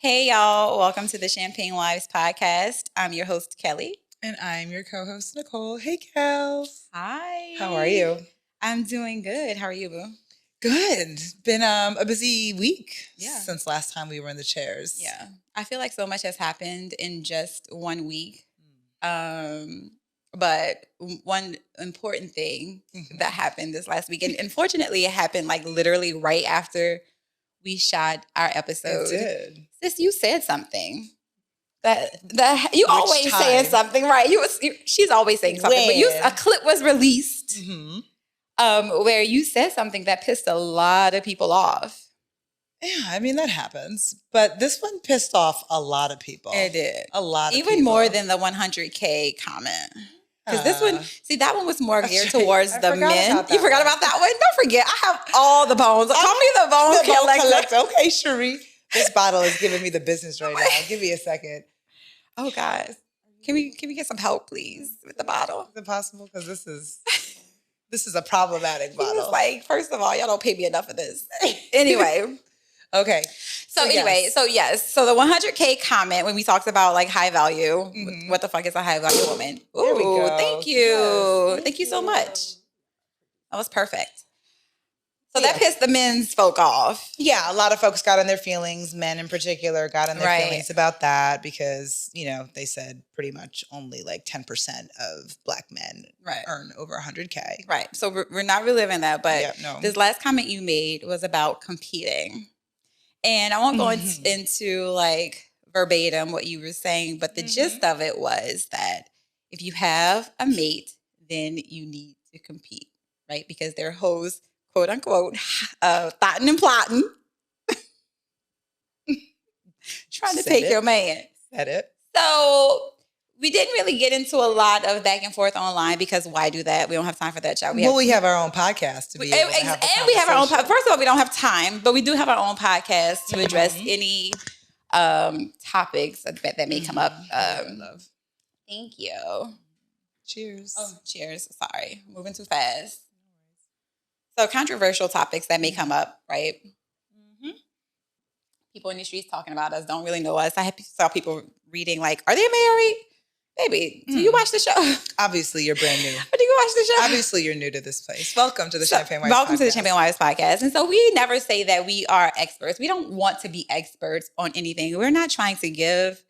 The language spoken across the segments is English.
Hey, y'all. Welcome to the Champagne Wives podcast. I'm your host, Kelly. And I'm your co-host, Nicole. Hey, Kels. Hi. How are you? I'm doing good. How are you, boo? Good. Been a busy week since last time we were in the chairs. Yeah. I feel like so much has happened in just 1 week. But one important thing that happened this last week, and unfortunately, it happened like literally right after we shot our episode. It did. Sis, you said something. That you Which always time? saying something, right? She's always saying something. When? But a clip was released where you said something that pissed a lot of people off. Yeah, I mean, that happens. But this one pissed off a lot of people. It did. A lot of people. Even more than the 100K comment. Because this one, that one was more geared right. towards the men. You forgot about that one? Don't forget, I have all the bones. Call me the bone collector. Okay, Cherie. This bottle is giving me the business right now. Give me a second. Oh, guys. Can we get some help, please, with the bottle? Is it possible? Because this is a problematic bottle. It's like, first of all, y'all don't pay me enough for this. Anyway. Okay. So the 100K comment when we talked about like high value. What the fuck is a high value woman? Ooh, there we go. Thank you. Yes. Thank you so much. That was perfect. So that pissed the men's folk off. Yeah, a lot of folks got on their feelings. Men in particular got on their feelings about that because, they said pretty much only like 10% of Black men earn over 100K. Right. So we're not reliving that. But this last comment you made was about competing. And I won't go into like verbatim what you were saying, but the gist of it was that if you have a mate, then you need to compete, right? Because they're hoes, quote unquote, thotting and plotting, trying to take your man. Said it. So we didn't really get into a lot of back and forth online because why do that? We don't have time for that, y'all. We have our own podcast to be able to have a we have our own podcast. First of all, we don't have time, but we do have our own podcast to address any topics that may come up. Thank you. Cheers. Oh, cheers. Sorry. Moving too fast. So controversial topics that may come up, right? People in the streets talking about us don't really know us. I saw people reading like, are they married? Baby, do you watch the show? Obviously, you're brand new. Or do you watch the show? Obviously, you're new to this place. Welcome to the Champagne Wives podcast. Welcome to the Champagne Wives podcast. And so we never say that we are experts. We don't want to be experts on anything. We're not trying to give,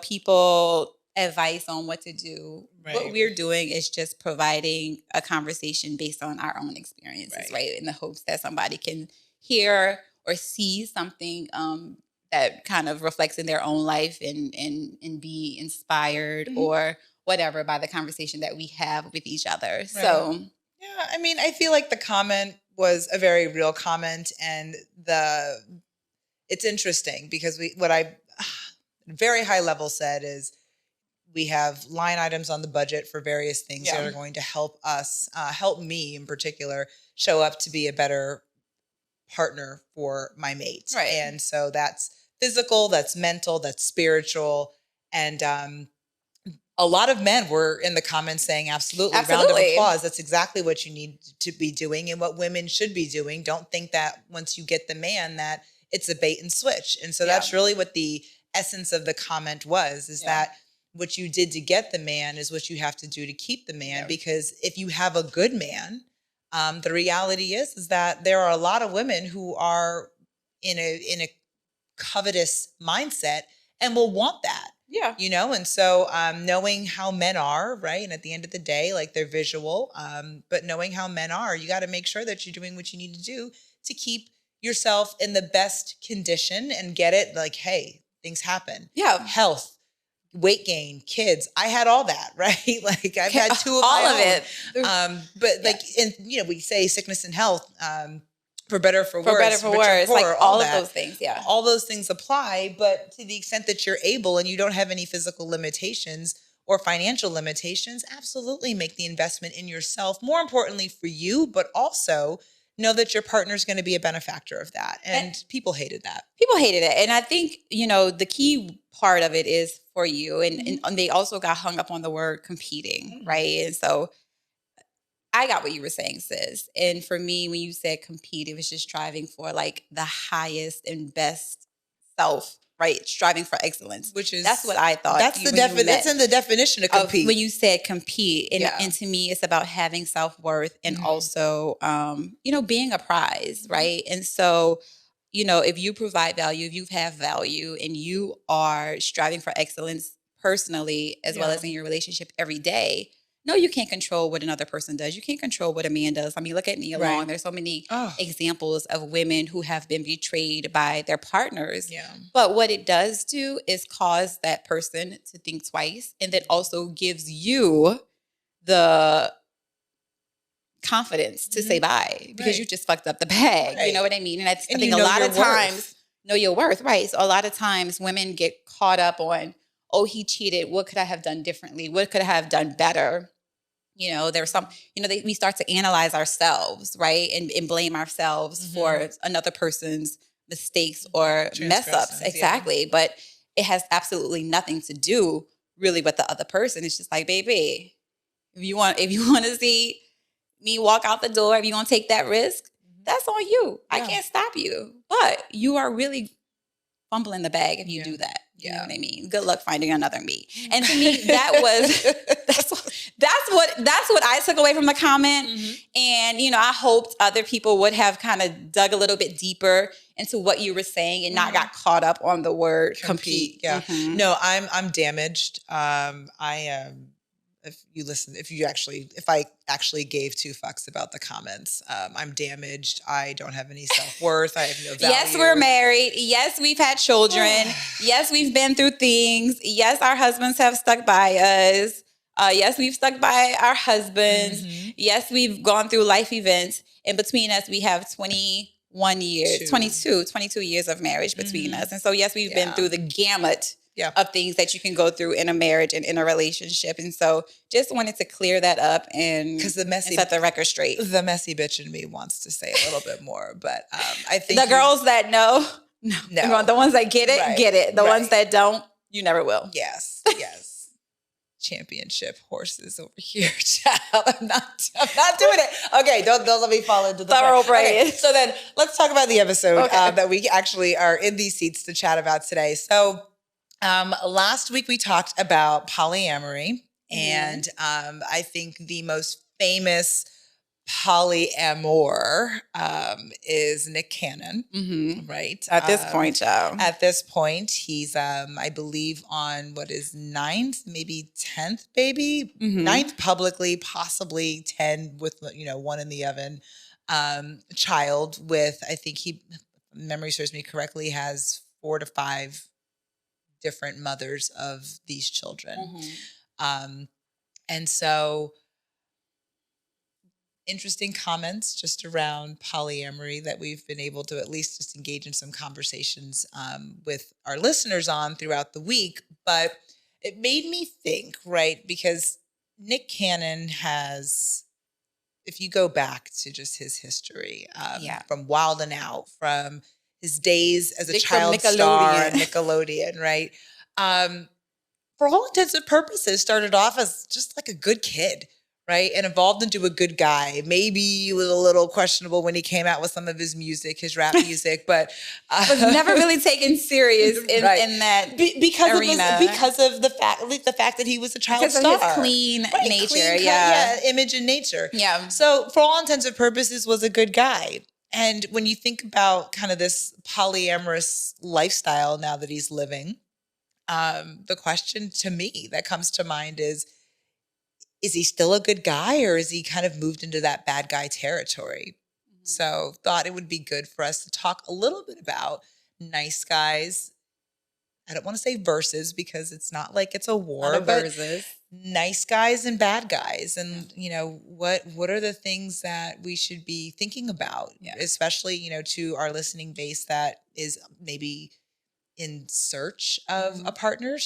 people advice on what to do. Right. What we're doing is just providing a conversation based on our own experiences, right? In the hopes that somebody can hear or see something that kind of reflects in their own life and be inspired or whatever by the conversation that we have with each other. Right. So, yeah, I mean, I feel like the comment was a very real comment, and it's interesting because what I very high level said is we have line items on the budget for various things that are going to help us, help me in particular, show up to be a better partner for my mate. Right. And so that's physical, that's mental, that's spiritual. And a lot of men were in the comments saying, absolutely, round of applause. That's exactly what you need to be doing and what women should be doing. Don't think that once you get the man that it's a bait and switch. And so that's really what the essence of the comment was, is that what you did to get the man is what you have to do to keep the man. Because if you have a good man, the reality is that there are a lot of women who are in a covetous mindset and will want that. Yeah. And so knowing how men are, right? And at the end of the day, like they're visual, but knowing how men are, you got to make sure that you're doing what you need to do to keep yourself in the best condition and get it like, hey, things happen. Yeah. Health. Weight gain, kids. I had all that, right? Like I've had two of all my of own. It. But like, we say sickness and health, for better, for worse. For better, for worse. Poor, like all of those things, All those things apply, but to the extent that you're able and you don't have any physical limitations or financial limitations, absolutely make the investment in yourself. More importantly for you, but also know that your partner's going to be a benefactor of that. And people hated that. People hated it. And I think, the key part of it is for you. And they also got hung up on the word competing, right? And so I got what you were saying, sis. And for me, when you said compete, it was just striving for like the highest and best self right? Striving for excellence. That's what I thought. That's it's in the definition of compete. When you said compete. And to me, it's about having self-worth and also, being a prize, right? And so, if you provide value, if you have value and you are striving for excellence personally, as well as in your relationship every day, no, you can't control what another person does. You can't control what a man does. I mean, look at Nia Long. There's so many examples of women who have been betrayed by their partners. Yeah. But what it does do is cause that person to think twice, and then also gives you the confidence to say bye because you just fucked up the bag. You know what I mean? And I think a lot of times, know your worth, right? So a lot of times women get caught up on, oh, he cheated. What could I have done differently? What could I have done better? There's some, we start to analyze ourselves, right? And blame ourselves for another person's mistakes or mess ups. Exactly. Yeah. But it has absolutely nothing to do really with the other person. It's just like, baby, if you want to see me walk out the door, if you want to take that risk, that's on you. Yeah. I can't stop you. But you are really fumbling the bag if you do that. You know what I mean? Good luck finding another me. And to me, that's what I took away from the comment. And, I hoped other people would have kind of dug a little bit deeper into what you were saying and not got caught up on the word compete. Yeah. No, I'm damaged. If I actually gave two fucks about the comments, I'm damaged. I don't have any self-worth. I have no value. Yes, we're married. Yes, we've had children. Yes, we've been through things. Yes, our husbands have stuck by us. Yes, we've stuck by our husbands. Yes, we've gone through life events. And between us, we have 21 years, 22 years of marriage between us. And so, yes, we've been through the gamut of things that you can go through in a marriage and in a relationship. And so just wanted to clear that up and set the record straight. The messy bitch in me wants to say a little bit more, but I think the girls that know. The ones that get it, get it. The ones that don't, you never will. Yes. Championship horses over here, child. I'm not doing it. Okay, don't let me fall into the thoroughbred. Okay, so then let's talk about the episode that we actually are in these seats to chat about today. So last week we talked about polyamory, and I think the most famous polyamor is Nick Cannon, right? At this point, child. At this point, he's I believe on what is 9th, maybe 10th baby, 9th publicly, possibly 10 with one in the oven. Child with, I think memory serves me correctly, has 4 to 5 different mothers of these children. And so interesting comments just around polyamory that we've been able to at least just engage in some conversations with our listeners on throughout the week. But it made me think, right? Because Nick Cannon has, if you go back to just his history, from Wild 'N Out, from his days as a child star on Nickelodeon, right? For all intents and purposes, started off as just like a good kid, right? And evolved into a good guy. Maybe he was a little questionable when he came out with some of his music, his rap music, but was never really taken serious in that arena because of the fact that he was a child star. Of his clean nature, image and nature. Yeah. So for all intents and purposes, was a good guy. And when you think about kind of this polyamorous lifestyle now that he's living, the question to me that comes to mind is he still a good guy, or is he kind of moved into that bad guy territory? So thought it would be good for us to talk a little bit about nice guys. I don't want to say versus because it's not like it's a war, but nice guys and bad guys. And, what are the things that we should be thinking about, especially, to our listening base that is maybe in search of a partner?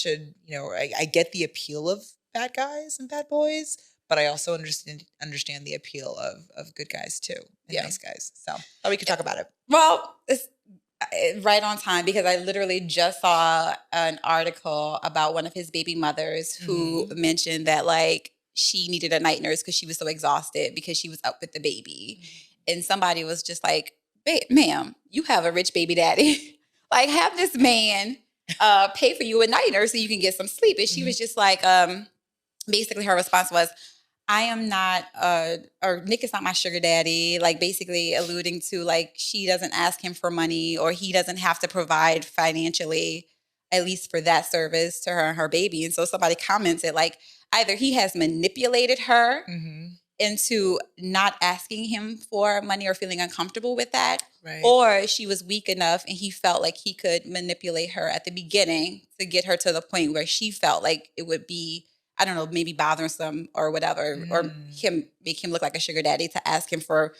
I get the appeal of bad guys and bad boys, but I also understand the appeal of good guys too, and nice guys. So thought we could talk about it. Well, it's right on time because I literally just saw an article about one of his baby mothers who mentioned that she needed a night nurse because she was so exhausted because she was up with the baby. And somebody was just like, ma'am, you have a rich baby daddy. Have this man pay for you a nighter so you can get some sleep. And she was just like, basically her response was, I am not, or Nick is not my sugar daddy, like basically alluding to like she doesn't ask him for money or he doesn't have to provide financially, at least for that service to her and her baby. And so somebody commented like either he has manipulated her into not asking him for money or feeling uncomfortable with that, or she was weak enough and he felt like he could manipulate her at the beginning to get her to the point where she felt like it would be, I don't know, maybe bothersome or whatever, or make him look like a sugar daddy to ask him for,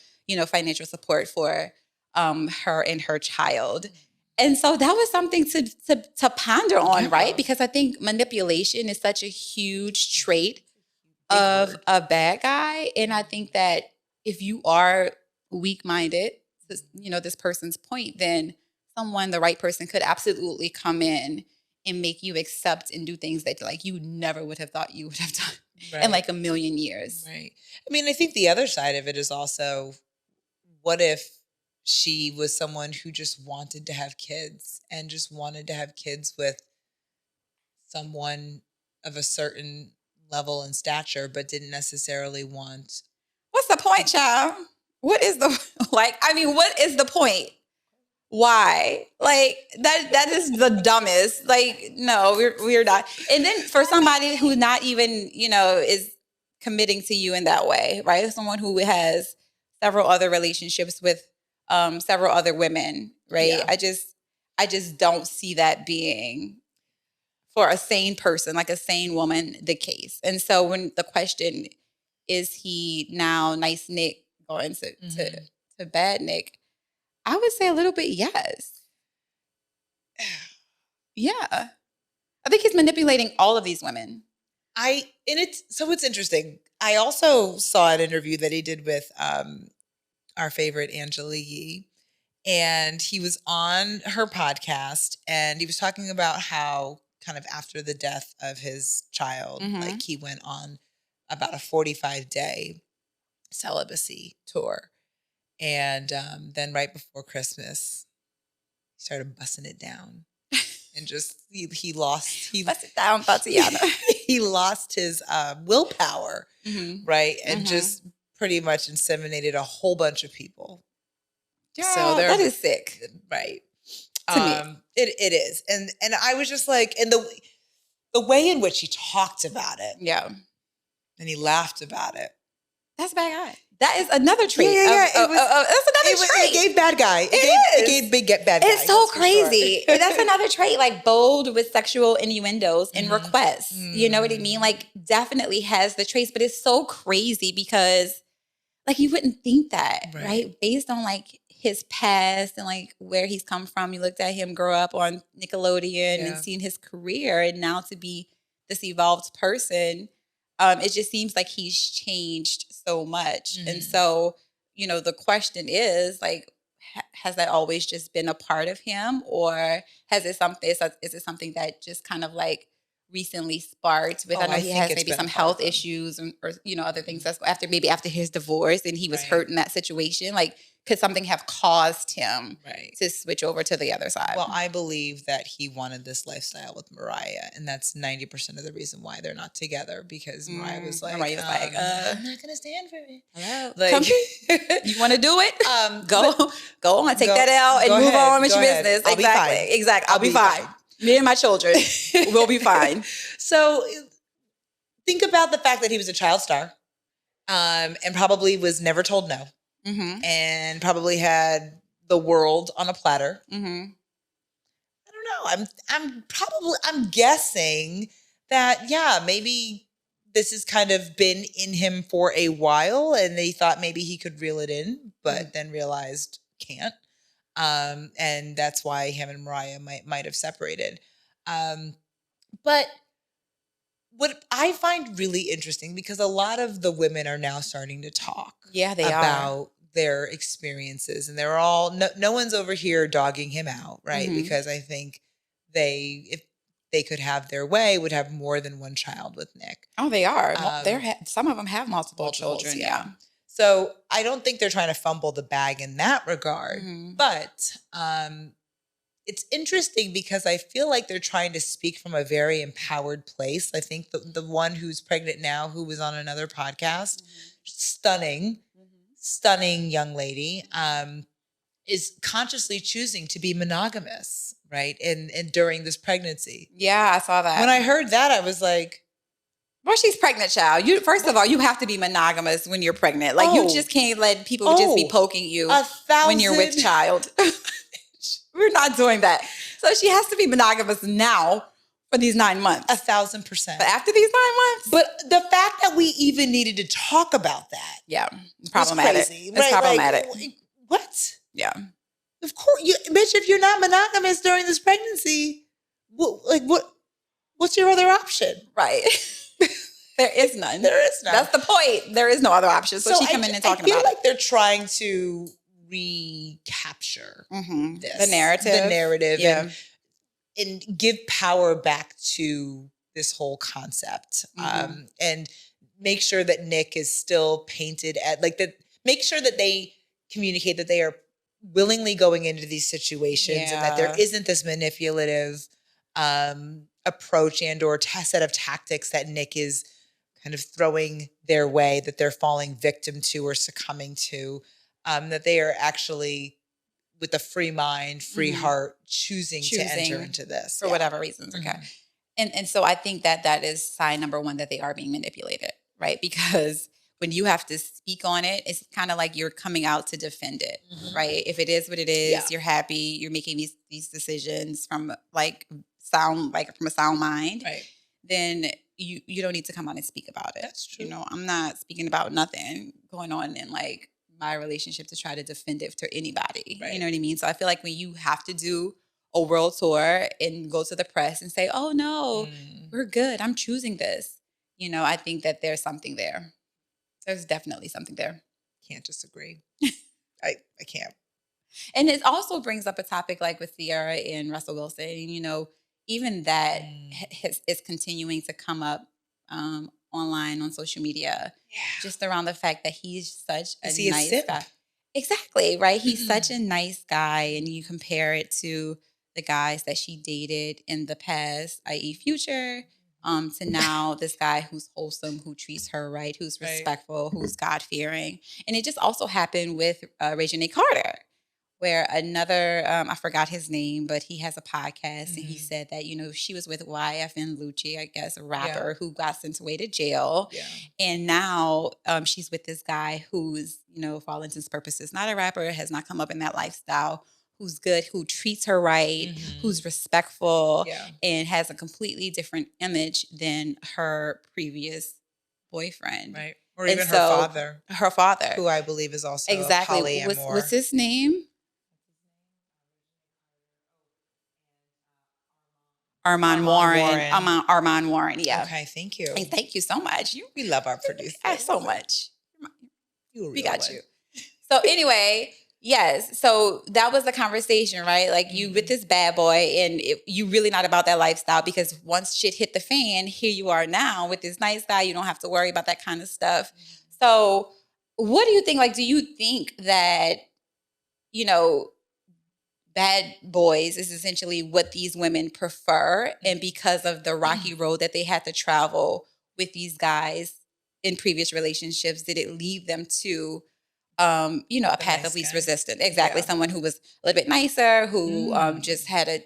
financial support for her and her child. And so that was something to ponder on, right? Because I think manipulation is such a huge trait of a bad guy. And I think that if you are weak-minded, this person's point, then the right person could absolutely come in and make you accept and do things that like you never would have thought you would have done in like a million years. Right. I mean, I think the other side of it is also, what if she was someone who just wanted to have kids and just wanted to have kids with someone of a certain level and stature, but didn't necessarily want. What's the point, child? What is the what is the point? Why? Like that is the dumbest. Like, no, we're not. And then for somebody who not even, is committing to you in that way, right? Someone who has several other relationships with several other women, right? Yeah. I just don't see that being, for a sane person, like a sane woman, the case. And so when the question is he now nice Nick going to bad Nick, I would say a little bit yes. Yeah. I think he's manipulating all of these women. It's interesting. I also saw an interview that he did with our favorite Angela Yee, and he was on her podcast and he was talking about how kind of after the death of his child, like he went on about a 45-day celibacy tour. And then right before Christmas, he started busting it down. And just, he lost. Bust it down, Tatiana. He lost his willpower, right? And just pretty much inseminated a whole bunch of people. Girl, so that is sick. Right. To me. It is. And I was just like, and the way in which he talked about it. Yeah. And he laughed about it. That's a bad guy. That is another trait. Yeah. That's another trait. It gave bad guy. It gave big bad guy. It's so crazy. Sure. That's another trait, like bold with sexual innuendos and requests. You know what I mean? Like definitely has the traits, but it's so crazy because like you wouldn't think that, right? Based on like his past and like where he's come from. You looked at him grow up on Nickelodeon and seen his career, and now to be this evolved person, it just seems like he's changed so much. And so, the question is like, has that always just been a part of him, or is it something that just kind of like recently sparked with, I know he has maybe some health issues or other things that's after his divorce and he was hurt in that situation. Like, could something have caused him to switch over to the other side? Well, I believe that he wanted this lifestyle with Mariah, and that's 90% of the reason why they're not together, because Mariah was like, I'm not going to stand for it. Hello. Like, you want to do it? Go on, take that out and move on with your business. Exactly. I'll be fine. Me and my children will be fine. So think about the fact that he was a child star and probably was never told no. And probably had the world on a platter. I don't know. I'm guessing that, maybe this has kind of been in him for a while and they thought maybe he could reel it in, but then realized can't. And that's why him and Mariah might have separated. But what I find really interesting, because a lot of the women are now starting to talk about their experiences, and they're all no one's over here dogging him out, right? Because I think if they could have their way, would have more than one child with Nick. Oh, they are. Some of them have multiple children. Yeah. So I don't think they're trying to fumble the bag in that regard, but it's interesting because I feel like they're trying to speak from a very empowered place. I think the one who's pregnant now, who was on another podcast, stunning young lady, is consciously choosing to be monogamous, right? And during this pregnancy. Yeah, I saw that. When I heard that, I was like, well, she's pregnant, child. You first of all, you have to be monogamous when you're pregnant. Like you just can't let people just be poking you when you're with child. We're not doing that. So she has to be monogamous now for these 9 months. 1,000%. But after these 9 months? But the fact that we even needed to talk about that. Yeah. It's problematic. Crazy, it's problematic. Like, what? Yeah. Of course, bitch, if you're not monogamous during this pregnancy, what's your other option? Right. There is none. There is none. That's the point. There is no other option. So she come in and talking about it. I feel like they're trying to recapture this, the narrative, and give power back to this whole concept, and make sure that Nick is still painted at like that. Make sure that they communicate that they are willingly going into these situations and that there isn't this manipulative approach and or set of tactics that Nick is kind of throwing their way, that they're falling victim to or succumbing to, that they are actually with a free mind, free heart, choosing to enter into this. For whatever reasons. Okay. And so I think that is sign number one, that they are being manipulated, right? Because when you have to speak on it, it's kind of like you're coming out to defend it, right? If it is what it is, you're happy, you're making these decisions from from a sound mind, right? Then you don't need to come out and speak about it. That's true. You know, I'm not speaking about nothing going on in like my relationship to try to defend it to anybody. Right. You know what I mean? So I feel like when you have to do a world tour and go to the press and say, oh no, we're good, I'm choosing this. You know, I think that there's something there. There's definitely something there. Can't disagree. I can't. And it also brings up a topic like with Sierra and Russell Wilson. You know, even that is continuing to come up online on social media, just around the fact that he's such a nice guy. Exactly, right? He's such a nice guy, and you compare it to the guys that she dated in the past, i.e. Future, to now this guy who's wholesome, who treats her right, who's respectful, who's God-fearing. And it just also happened with Reginae Carter, where another, I forgot his name, but he has a podcast, and he said that, you know, she was with YFN Lucci, I guess, a rapper who got sent away to jail. Yeah. And now she's with this guy who's, you know, for all intents and purposes, not a rapper, has not come up in that lifestyle, who's good, who treats her right, who's respectful, and has a completely different image than her previous boyfriend. Right. Or even her father. Her father. Who I believe is also polyamorous. What's his name? Armand Warren. Yeah. Okay, thank you. Hey, thank you so much. We love our producer so much. We got you. So anyway, yes. So that was the conversation, right? Like you with this bad boy, and you really not about that lifestyle, because once shit hit the fan, here you are now with this nice guy. You don't have to worry about that kind of stuff. So what do you think? Like, do you think that, you know, bad boys is essentially what these women prefer, and because of the rocky road that they had to travel with these guys in previous relationships, did it lead them to you know, a path of least resistance? Exactly. Yeah. Someone who was a little bit nicer, who just had a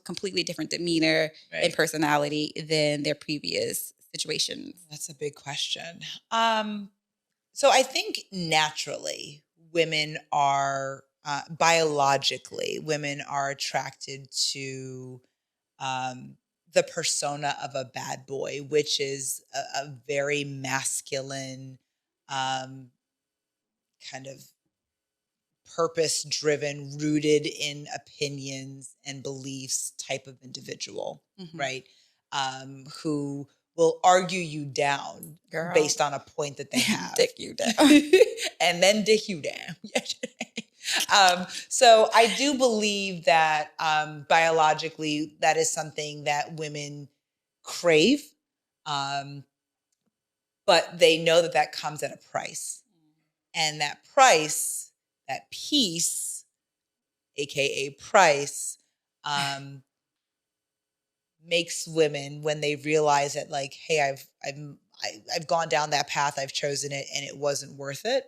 completely different demeanor and personality than their previous situations. That's a big question. So I think naturally women are biologically, women are attracted to the persona of a bad boy, which is a very masculine, kind of purpose-driven, rooted in opinions and beliefs type of individual, right? Who will argue you down, girl, based on a point that they have. Dick you down. And then dick you down. So I do believe that biologically that is something that women crave, but they know that comes at a price. And that price, that peace, AKA price, makes women, when they realize that, like, hey, I've gone down that path, I've chosen it, and it wasn't worth it.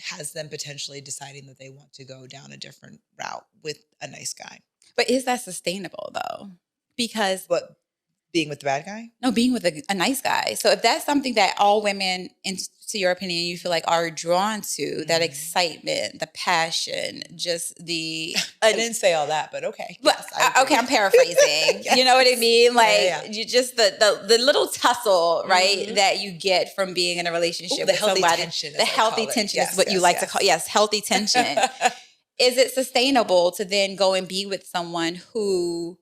Has them potentially deciding that they want to go down a different route with a nice guy. But is that sustainable though? Because what, being with the bad guy? No, being with a nice guy. So if that's something that all women, to your opinion, you feel like are drawn to, that excitement, the passion, just the... I didn't say all that, but okay. But, yes, okay, I'm paraphrasing. Yes. You know what I mean? Like, you just the little tussle, right, that you get from being in a relationship with somebody. Tension, the healthy tension is what you like to call. Yes, healthy tension. Is it sustainable to then go and be with someone who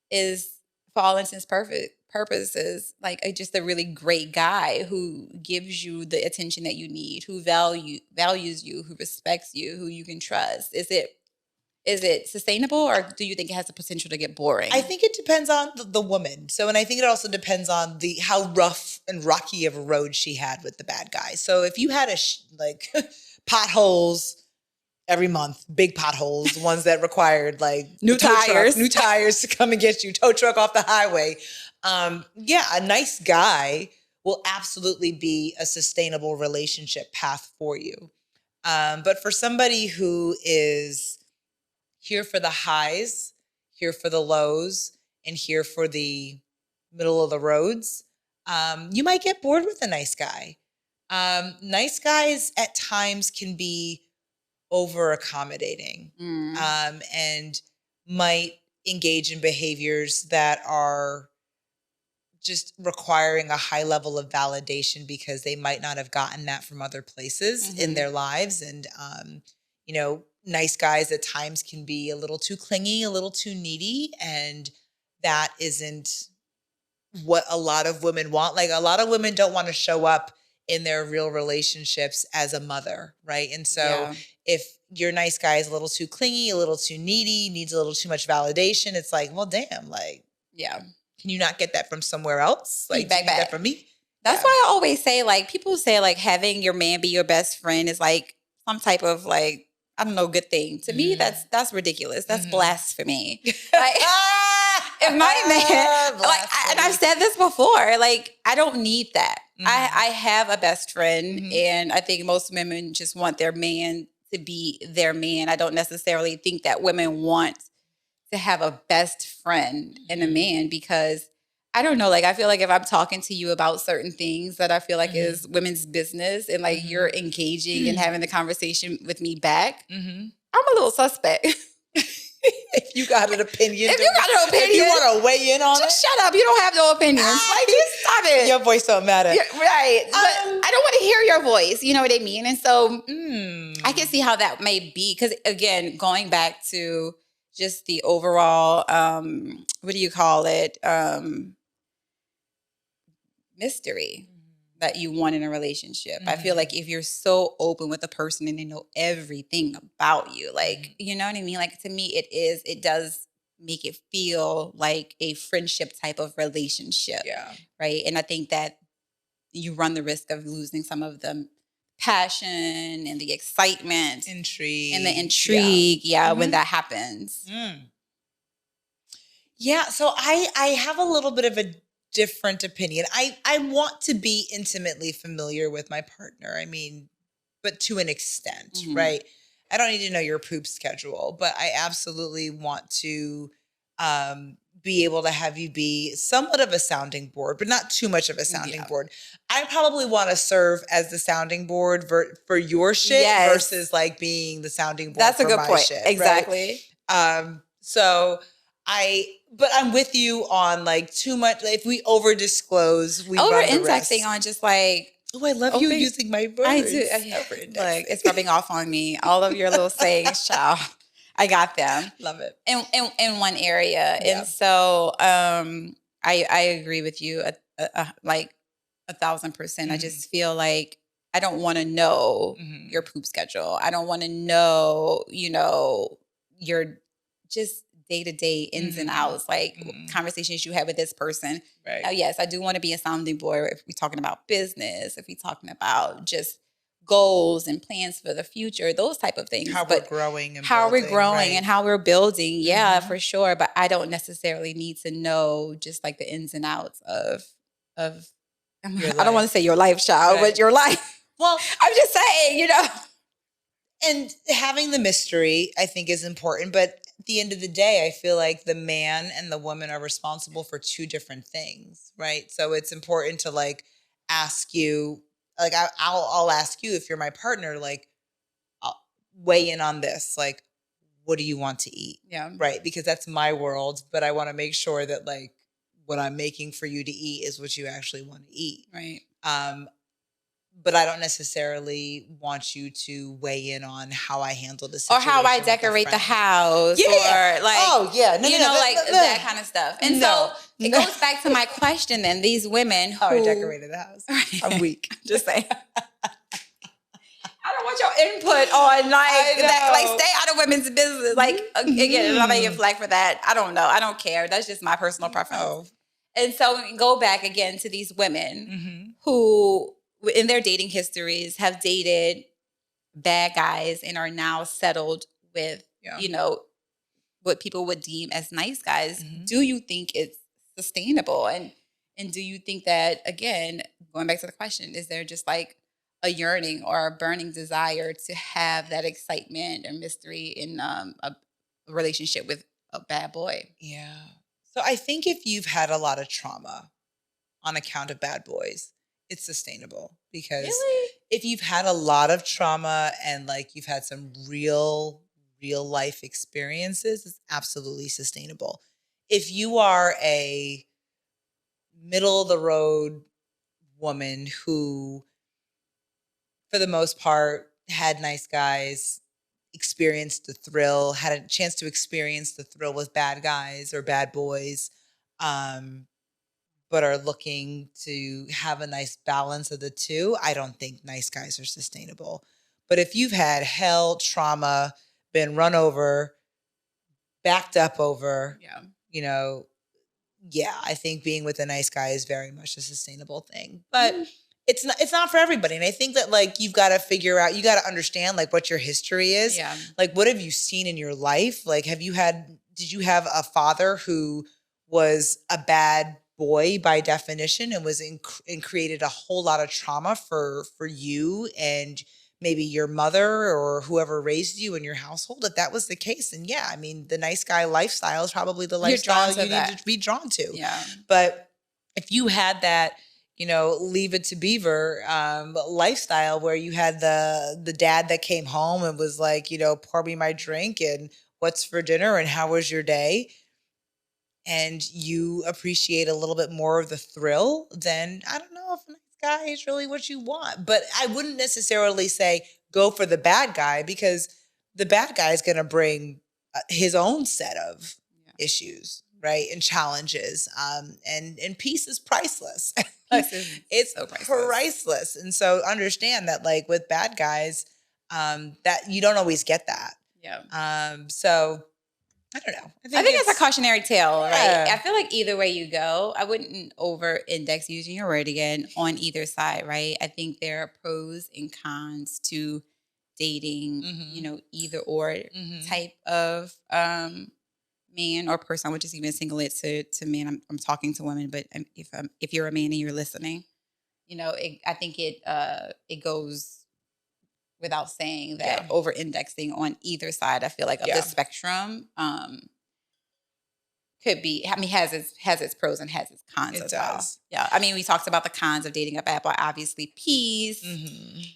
is, for all intents purposes, like just a really great guy who gives you the attention that you need, who values you, who respects you, who you can trust? Is it sustainable, or do you think it has the potential to get boring? I think it depends on the woman. So, and I think it also depends on how rough and rocky of a road she had with the bad guy. So if you had potholes every month, big potholes, ones that required like new tires to come and get you, tow truck off the highway. A nice guy will absolutely be a sustainable relationship path for you. But for somebody who is here for the highs, here for the lows, and here for the middle of the roads, you might get bored with a nice guy. Nice guys at times can be over accommodating, and might engage in behaviors that are just requiring a high level of validation because they might not have gotten that from other places in their lives. And, nice guys at times can be a little too clingy, a little too needy. And that isn't what a lot of women want. Like, a lot of women don't want to show up in their real relationships as a mother, right? And so if your nice guy is a little too clingy, a little too needy, needs a little too much validation, it's like, well, damn, like, can you not get that from somewhere else? Like, do you get that from me? That's why I always say, like, people say, like, having your man be your best friend is like some type of, like, I don't know, good thing. To me, that's ridiculous. That's blasphemy. Like, if my man, and I've said this before, like, I don't need that. I have a best friend, and I think most women just want their man to be their man. I don't necessarily think that women want to have a best friend and a man, because I don't know, like, I feel like if I'm talking to you about certain things that I feel like is women's business, and like you're engaging and having the conversation with me back, I'm a little suspect. If you got an opinion. If you want to weigh in on it. Just shut up. You don't have no opinions. Like, just stop it. Your voice don't matter. Right. But I don't want to hear your voice. You know what I mean? And so I can see how that may be. Because again, going back to just the overall, what do you call it? Mystery that you want in a relationship. I feel like if you're so open with a person and they know everything about you, like, you know what I mean? Like, to me, it does make it feel like a friendship type of relationship. Yeah. Right. And I think that you run the risk of losing some of the passion and the excitement. Intrigue. And the intrigue. Yeah. When that happens. Yeah. So I have a little bit of a different opinion. I want to be intimately familiar with my partner. I mean, but to an extent, right? I don't need to know your poop schedule, but I absolutely want to be able to have you be somewhat of a sounding board, but not too much of a sounding board. I probably want to serve as the sounding board for your shit versus like being the sounding board. That's a good point. Shit, exactly. Right? But I'm with you on like too much. If we over disclose, we over indexing on just like, oh, I love you using my words. I do. Like, it's rubbing off on me. All of your little sayings, child. I got them. Love it. In one area. Yeah. And so I agree with you like 1,000%. I just feel like I don't want to know your poop schedule. I don't want to know, your just day-to-day ins and outs, like conversations you have with this person. Right. Now, yes, I do want to be a sounding board if we're talking about business, if we're talking about just goals and plans for the future, those type of things. How we're growing and how building, we're growing right. and how we're building. Yeah, for sure. But I don't necessarily need to know just like the ins and outs of I don't want to say your life, child, but your life. Well, I'm just saying, And having the mystery, I think, is important. But at the end of the day, I feel like the man and the woman are responsible for two different things, right? So it's important to like ask you, like I'll ask you if you're my partner, like I'll weigh in on this, like what do you want to eat? Yeah, right, because that's my world. But I want to make sure that like what I'm making for you to eat is what you actually want to eat, right. But I don't necessarily want you to weigh in on how I handle the situation or how I decorate the house, or like that kind of stuff. And so it No. goes back to my question. Then these women who I decorated the house. I'm weak. Just saying. I don't want your input on that. Like, stay out of women's business. Like, again, I'm not gonna get flack for that. I don't know. I don't care. That's just my personal preference. Oh. And so we go back again to these women who, in their dating histories, have dated bad guys and are now settled with, what people would deem as nice guys. Do you think it's sustainable? And do you think that, again, going back to the question, is there just like a yearning or a burning desire to have that excitement or mystery in a relationship with a bad boy? Yeah. So I think if you've had a lot of trauma on account of bad boys, it's sustainable. Because if you've had a lot of trauma and like you've had some real life experiences, it's absolutely sustainable. If you are a middle of the road woman who, for the most part, had nice guys, experienced the thrill, had a chance to experience the thrill with bad guys or bad boys, but are looking to have a nice balance of the two, I don't think nice guys are sustainable. But if you've had hell, trauma, been run over, backed up over, I think being with a nice guy is very much a sustainable thing. But it's not for everybody. And I think that like you've got to figure out, you got to understand like what your history is. Yeah. Like what have you seen in your life? Like did you have a father who was a bad boy by definition and was and created a whole lot of trauma for you and maybe your mother or whoever raised you in your household? If that was the case, then yeah, I mean, the nice guy lifestyle is probably the lifestyle you need to be drawn to. Yeah. But if you had that, leave it to Beaver lifestyle where you had the dad that came home and was like, pour me my drink and what's for dinner and how was your day, and you appreciate a little bit more of the thrill, then I don't know if a nice guy is really what you want. But I wouldn't necessarily say go for the bad guy, because the bad guy is going to bring his own set of issues, right? And challenges. And peace is priceless. It's so priceless. And so understand that like with bad guys, that you don't always get that. Yeah. So I don't know. I think it's a cautionary tale, right? I feel like either way you go, I wouldn't over-index, using your word again, on either side, right? I think there are pros and cons to dating, either or type of man or person. I would just even single it to men. I'm talking to women, but if you're a man and you're listening, I think it goes without saying that over-indexing on either side, I feel like, of the spectrum could be, has its pros and has its cons as well. Yeah. I mean, we talked about the cons of dating a bad boy, obviously peace.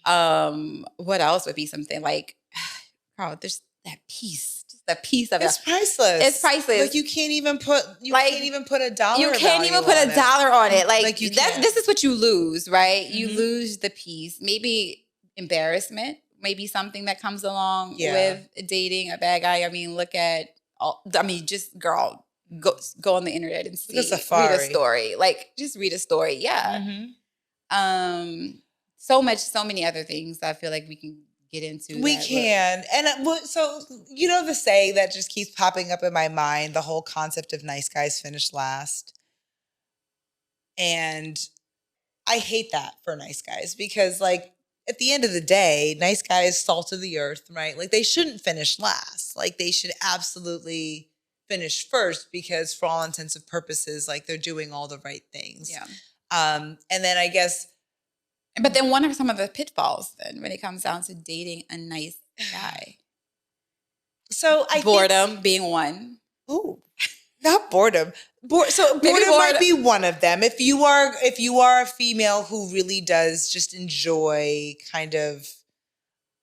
What else would be something like, there's that peace. Just the peace of it. It's priceless. It's priceless. Like you can't even put a dollar. You can't even put a dollar on it. Like you can't. This is what you lose, right? You lose the peace. Maybe embarrassment, maybe something that comes along with dating a bad guy. I mean, just girl, go on the internet and see, read a story. Like, just read a story. Yeah. So many other things I feel like we can get into. We can. And so, the saying that just keeps popping up in my mind, the whole concept of nice guys finish last. And I hate that for nice guys, because like at the end of the day, nice guys, salt of the earth, right? Like they shouldn't finish last. Like they should absolutely finish first because for all intents and purposes, like they're doing all the right things. Yeah. And then I guess. But then what are some of the pitfalls then when it comes down to dating a nice guy? So boredom being one. Ooh, not boredom. So boredom might be one of them. If you are a female who really does just enjoy kind of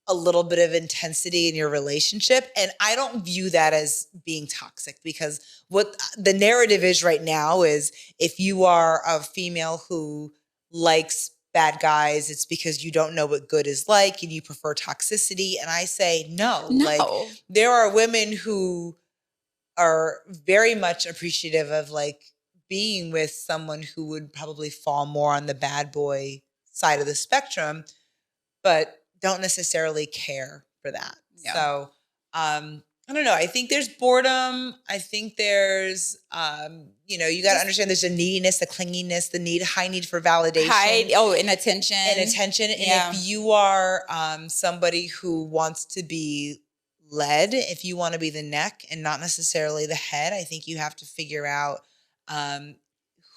a little bit of intensity in your relationship, and I don't view that as being toxic because what the narrative is right now is if you are a female who likes bad guys, it's because you don't know what good is like and you prefer toxicity. And I say no. Like there are women who are very much appreciative of like being with someone who would probably fall more on the bad boy side of the spectrum, but don't necessarily care for that. Yeah. So I don't know. I think there's boredom. I think there's, you got to understand there's a neediness, a clinginess, high need for validation. And attention. Yeah. And if you are somebody who wants to be led, if you want to be the neck and not necessarily the head, I think you have to figure out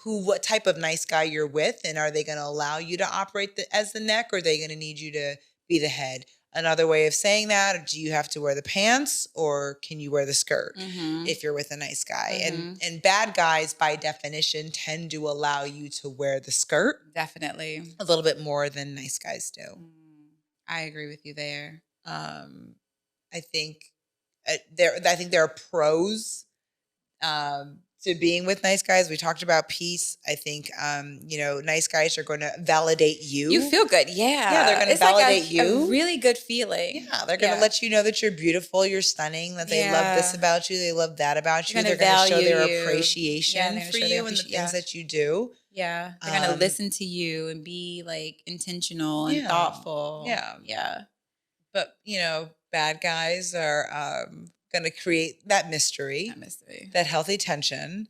what type of nice guy you're with, and are they going to allow you to operate as the neck, or are they going to need you to be the head? Another way of saying that, do you have to wear the pants or can you wear the skirt if you're with a nice guy? And bad guys, by definition, tend to allow you to wear the skirt. Definitely. A little bit more than nice guys do. I agree with you there. I think there are pros to being with nice guys. We talked about peace. I think, nice guys are going to validate you. You feel good. Yeah. Yeah, they're going to validate you. A really good feeling. Yeah, they're going to let you know that you're beautiful, you're stunning, that they love this about you, they love that about you. They're going to show their appreciation for you and the things that you do. Yeah. They're going to listen to you and be like intentional and thoughtful. Yeah. Yeah. But, bad guys are going to create that mystery, that healthy tension.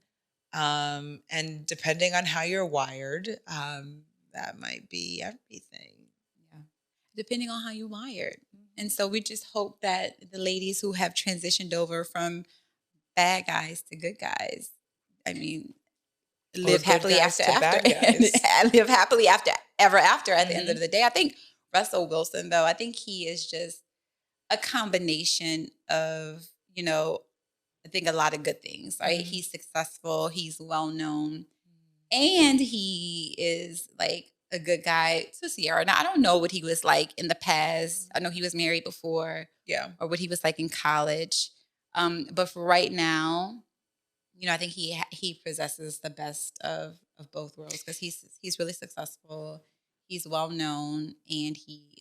And depending on how you're wired, that might be everything. Yeah. Depending on how you're wired. And so we just hope that the ladies who have transitioned over from bad guys to good guys, live happily after. Live happily ever after at the end of the day. I think Russell Wilson, though, I think he is just a combination of, I think a lot of good things, right? He's successful, he's well known, and he is like a good guy to Sierra. Now, I don't know what he was like in the past. I know he was married before, or what he was like in college. But for right now, I think he possesses the best of both worlds because he's really successful. He's well known, and he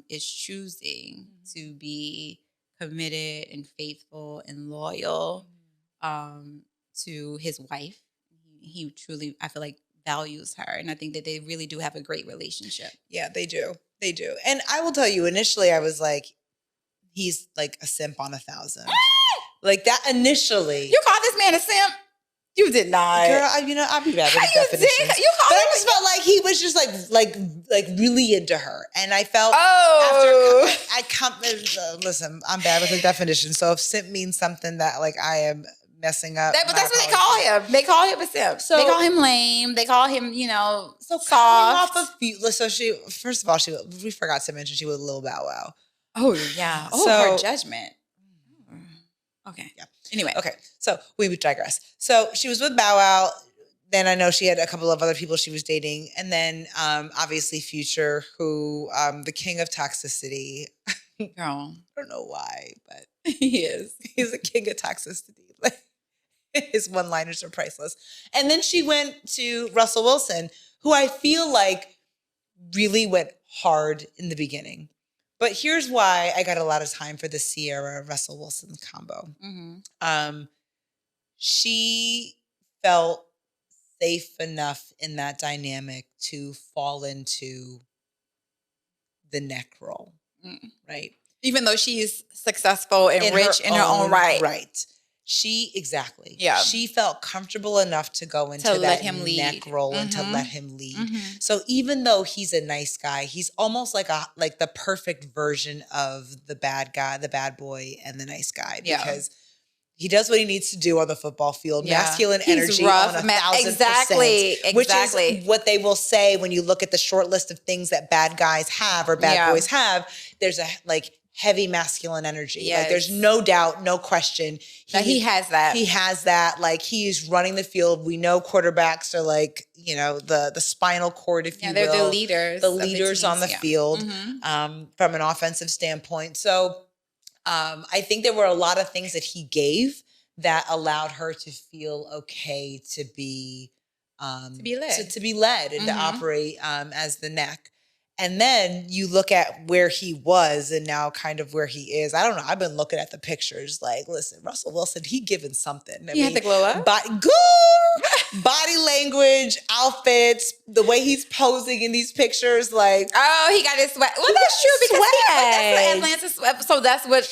is choosing to be committed and faithful and loyal to his wife. He truly, I feel like, values her, and I think that they really do have a great relationship. Yeah, they do. They do. And I will tell you, initially, I was like, he's like a simp on 1,000. Like that initially. You call this man a simp? You did not. Girl, I'll be bad with definitions. But I just felt like he was just like really into her. And I felt listen, I'm bad with the definition. So if simp means something that like I am messing up. But that's what they call him. They call him a simp. So they call him lame. They call him, soft. First of all, we forgot to mention she was a little Bow Wow. Oh, yeah. Her judgment. Okay. Yeah. Anyway. Okay. So we digress. So she was with Bow Wow. Then I know she had a couple of other people she was dating. And then obviously Future, who the king of toxicity. Girl. I don't know why, but he is. He's a king of toxicity. His one-liners are priceless. And then she went to Russell Wilson, who I feel like really went hard in the beginning. But here's why I got a lot of time for the Sierra Russell Wilson combo. She felt safe enough in that dynamic to fall into the neck role, right? Even though she's successful and rich in her own right. Right. She felt comfortable enough to go into that neck roll and to let him lead. So even though he's a nice guy, he's almost like the perfect version of the bad guy, the bad boy, and the nice guy, because he does what he needs to do on the football field. Masculine energy on 1,000%. Exactly. Which is what they will say when you look at the short list of things that bad guys have or bad boys have. There's a heavy masculine energy. Yes. There's no doubt, no question. He has that. He has that. He's running the field. We know quarterbacks are the spinal cord, if you will. They're the leaders. The leaders on the field from an offensive standpoint. So I think there were a lot of things that he gave that allowed her to feel okay to be led, to be led and to operate as the neck. And then you look at where he was and now kind of where he is. I don't know. I've been looking at the pictures. Listen, Russell Wilson, he given something. He had to glow up. Body language, outfits, the way he's posing in these pictures. He got his sweat. Well, that's true because that's Atlanta sweat. So that's what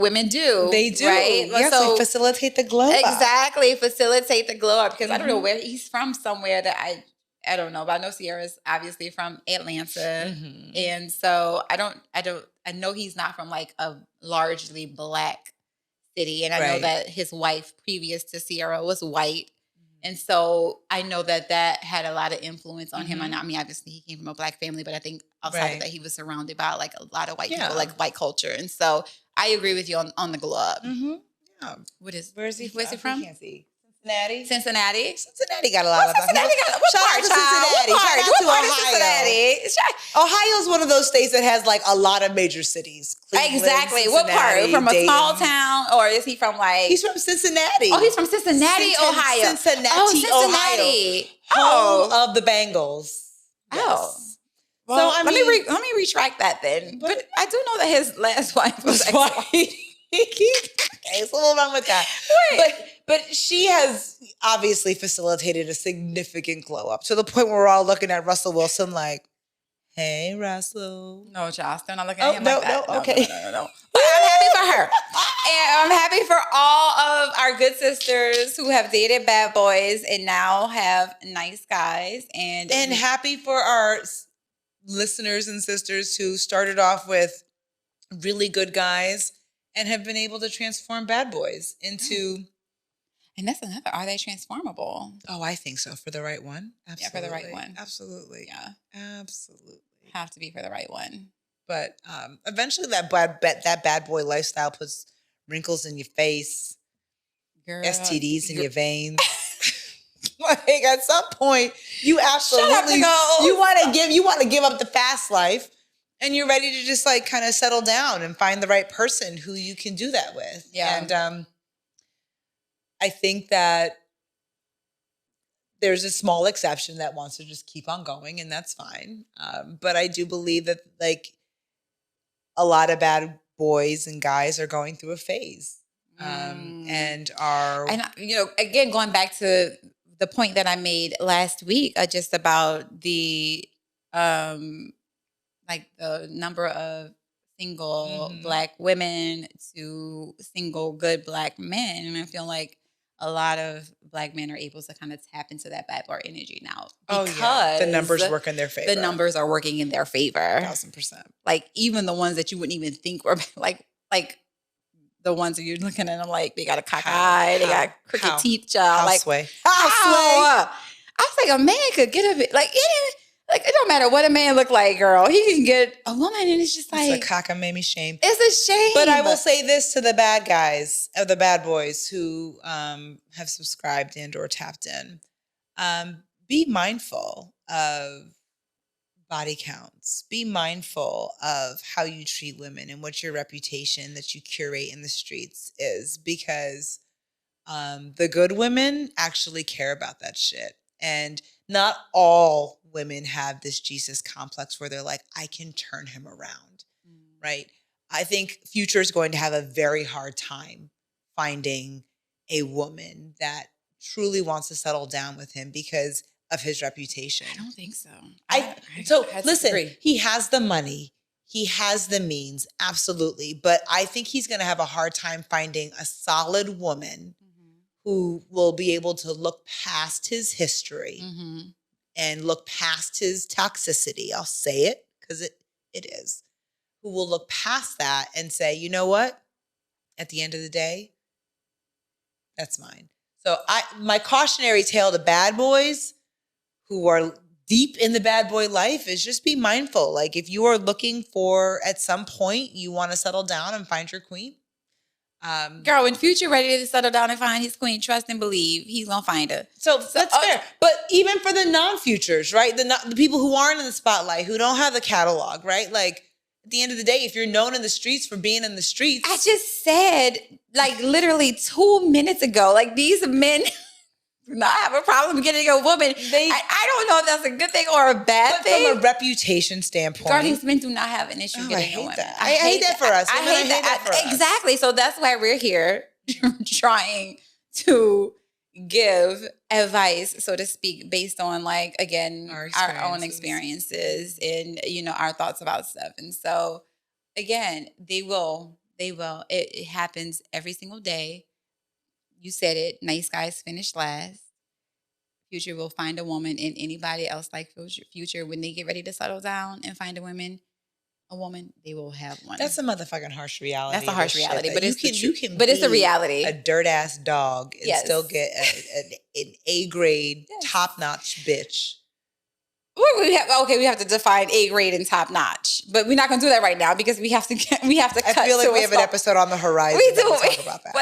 women do. They do, right? Yes, so facilitate the glow up. Exactly, facilitate the glow up because I don't know where he's from. Somewhere that I don't know, but I know Sierra's obviously from Atlanta. And so I know he's not from a largely black city. And I know that his wife previous to Sierra was white. And so I know that had a lot of influence on him. And I mean, obviously he came from a black family, but I think outside of that, he was surrounded by a lot of white people, white culture. And so I agree with you on the glow up. Yeah. Where's he from? I can't see. Cincinnati got a lot of Cincinnati got shout out to Cincinnati. Shout out to Ohio. Ohio's one of those states that has a lot of major cities. Cleveland, exactly. What part? From a small town, or is he from He's from Cincinnati. Oh, he's from Cincinnati, Ohio. Cincinnati, Ohio. Home of the Bengals. Yes. Well, so let me retract that then. But I do know that his last wife was white. Okay, so we'll run with that. But she has obviously facilitated a significant glow up to the point where we're all looking at Russell Wilson hey, Russell. No, Josh, they're not looking at him like that. No, okay. No. But I'm happy for her. And I'm happy for all of our good sisters who have dated bad boys and now have nice guys. And happy for our listeners and sisters who started off with really good guys and have been able to transform bad boys into... And that's another. Are they transformable? Oh, I think so. For the right one. Absolutely. Yeah, for the right one. Absolutely. Yeah. Absolutely. Have to be for the right one. But eventually that bad boy lifestyle puts wrinkles in your face, girl, STDs in your veins. At some point, you absolutely you want to give up the fast life, and you're ready to just kind of settle down and find the right person who you can do that with. Yeah. And I think that there's a small exception that wants to just keep on going, and that's fine. But I do believe that a lot of bad boys and guys are going through a phase, and again, going back to the point that I made last week, just about the the number of single Black women to single good Black men, and I feel like a lot of Black men are able to kind of tap into that bad boy energy now because the numbers work in their favor. The numbers are working in their favor. 1,000%. Even the ones that you wouldn't even think were like the ones that you're looking at them they got a cock eye, they got crooked teeth, child. Houseway. I was like, a man could get a bit it don't matter what a man look like, girl. He can get a woman, and it's just it's a cock and made me shame. It's a shame. But I will say this to the bad guys, or the bad boys who have subscribed and or tapped in. Be mindful of body counts. Be mindful of how you treat women and what your reputation that you curate in the streets is, because the good women actually care about that shit. And not all women have this Jesus complex where they're like, I can turn him around, right? I think Future is going to have a very hard time finding a woman that truly wants to settle down with him because of his reputation. I don't think so. Listen, he has the money. He has the means, absolutely. But I think he's going to have a hard time finding a solid woman who will be able to look past his history and look past his toxicity. I'll say it because it is. Who will look past that and say, you know what? At the end of the day, that's mine. So my cautionary tale to bad boys who are deep in the bad boy life is just be mindful. Like if you are looking for, at some point, you want to settle down and find your queen. Girl, when Future ready to settle down and find his queen, trust and believe he's gonna find her. So that's fair. But even for the non-futures, right? The people who aren't in the spotlight, who don't have the catalog, right? Like at the end of the day, if you're known in the streets for being in the streets. I just said, like literally 2 minutes ago, like these men do not have a problem getting a woman. I don't know if that's a good thing or a bad thing. From a reputation standpoint. Girl, these men do not have an issue getting a woman. I hate that for us. I hate that for us. Exactly. So that's why we're here trying to give advice, so to speak, based on like, again, our own experiences and, you know, our thoughts about stuff. And so again, they will. It happens every single day. You said it. Nice guys finish last. Future will find a woman, and anybody else like Future, when they get ready to settle down and find a woman, they will have one. That's a motherfucking harsh reality. That's a harsh reality, but it's a reality. A dirt ass dog and still get an A-grade, top-notch bitch. We have to define A-grade and top-notch, but we're not going to do that right now because we have to cut. I feel like we have an episode on the horizon. We do. Talk about that.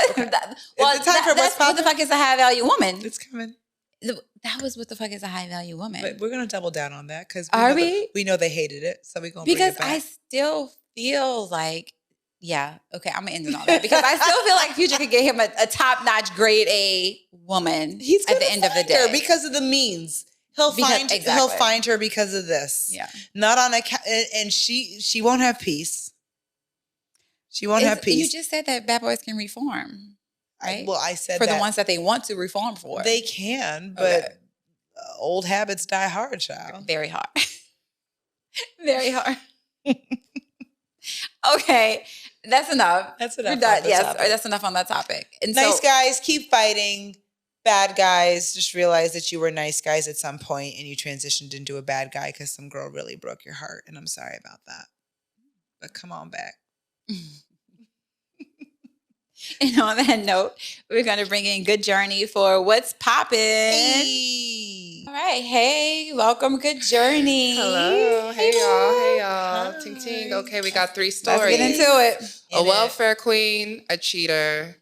What the fuck is a high-value woman? It's coming. That was what the fuck is a high-value woman. But we're going to double down on that because we know they hated it, so we're going to bring it back. Because I still feel like, I'm going to end on all that because I still feel like Future could get him a top-notch grade A woman at the end of the day. Because of the means. He'll find her because of this. Yeah. Not on and she won't have peace. She won't have peace. You just said that bad boys can reform, right? I said for the ones that they want to reform for. They can, but old habits die hard, child. Very hard. Very hard. Okay. That's enough. That's enough. We're done. Yes, that's enough on that topic. And nice guys, keep fighting. Bad guys, just realize that you were nice guys at some point and you transitioned into a bad guy because some girl really broke your heart. And I'm sorry about that. But come on back. And on that note, we're going to bring in Good Journey for What's Poppin'. Hey. All right. Hey, welcome, Good Journey. Hello. Hey, y'all. Hey, y'all. Ting, ting. Okay, we got 3 stories. Let's get into it. A welfare queen, a cheater,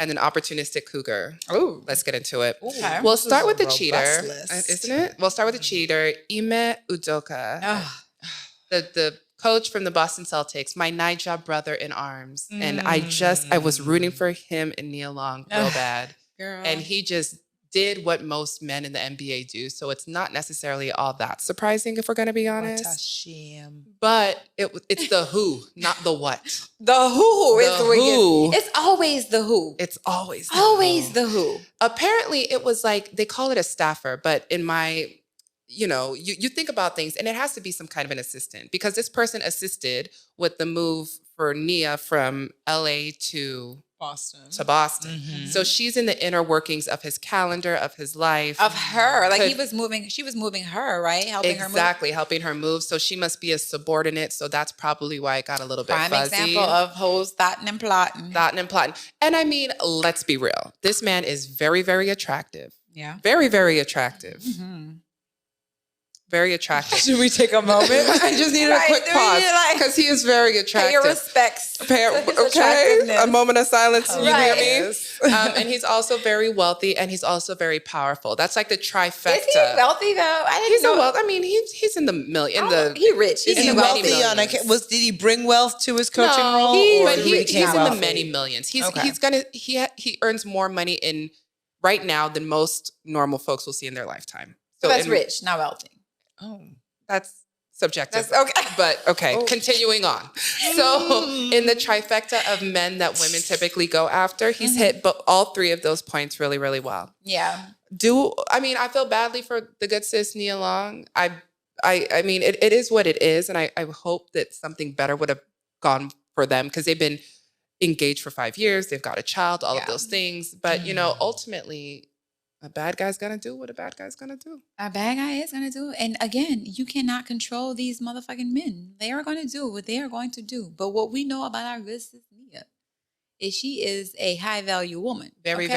and an opportunistic cougar. Ooh. Let's get into it. Okay. We'll start with the cheater, isn't it? We'll start with the cheater, Ime Udoka, the coach from the Boston Celtics, my nightjob brother in arms. And I was rooting for him and Nia Long real bad. Girl. And he just did what most men in the NBA do. So it's not necessarily all that surprising if we're going to be honest. What a shame. But it's the who, not the what. The who is the who. It's always the who. It's always the who. Apparently it was like, they call it a staffer, but in my, you think about things and it has to be some kind of an assistant because this person assisted with the move for Nia from LA to Boston. Mm-hmm. So she's in the inner workings of his calendar, of his life. Of her. Like she was moving her, right? Helping her move. So she must be a subordinate. So that's probably why it got a little bit fuzzy. Prime example of hoes thoughting and plotting. And I mean, let's be real. This man is very, very attractive. Yeah. Very, very attractive. Mm-hmm. Very attractive. Should we take a moment? I just need a quick pause because he is very attractive. Pay your respects. Okay, a moment of silence. You hear me? Yes. And he's also very wealthy, and he's also very powerful. That's like the trifecta. Is he wealthy though? I mean, he's in the million. He rich. Is he wealthy? Did he bring wealth to his coaching role? He's in the many millions. He earns more money right now than most normal folks will see in their lifetime. So that's rich, not wealthy. Oh, that's subjective. That's okay. But okay, continuing on. So in the trifecta of men that women typically go after, he's hit all 3 of those points really, really well. Yeah. I feel badly for the good sis Nia Long. I mean, it is what it is. And I hope that something better would have gone for them because they've been engaged for 5 years. They've got a child, all of those things. But, ultimately, a bad guy's going to do what a bad guy's going to do. A bad guy is going to do. And again, you cannot control these motherfucking men. They are going to do what they are going to do. But what we know about our good sister Nia is she is a high value woman. Very,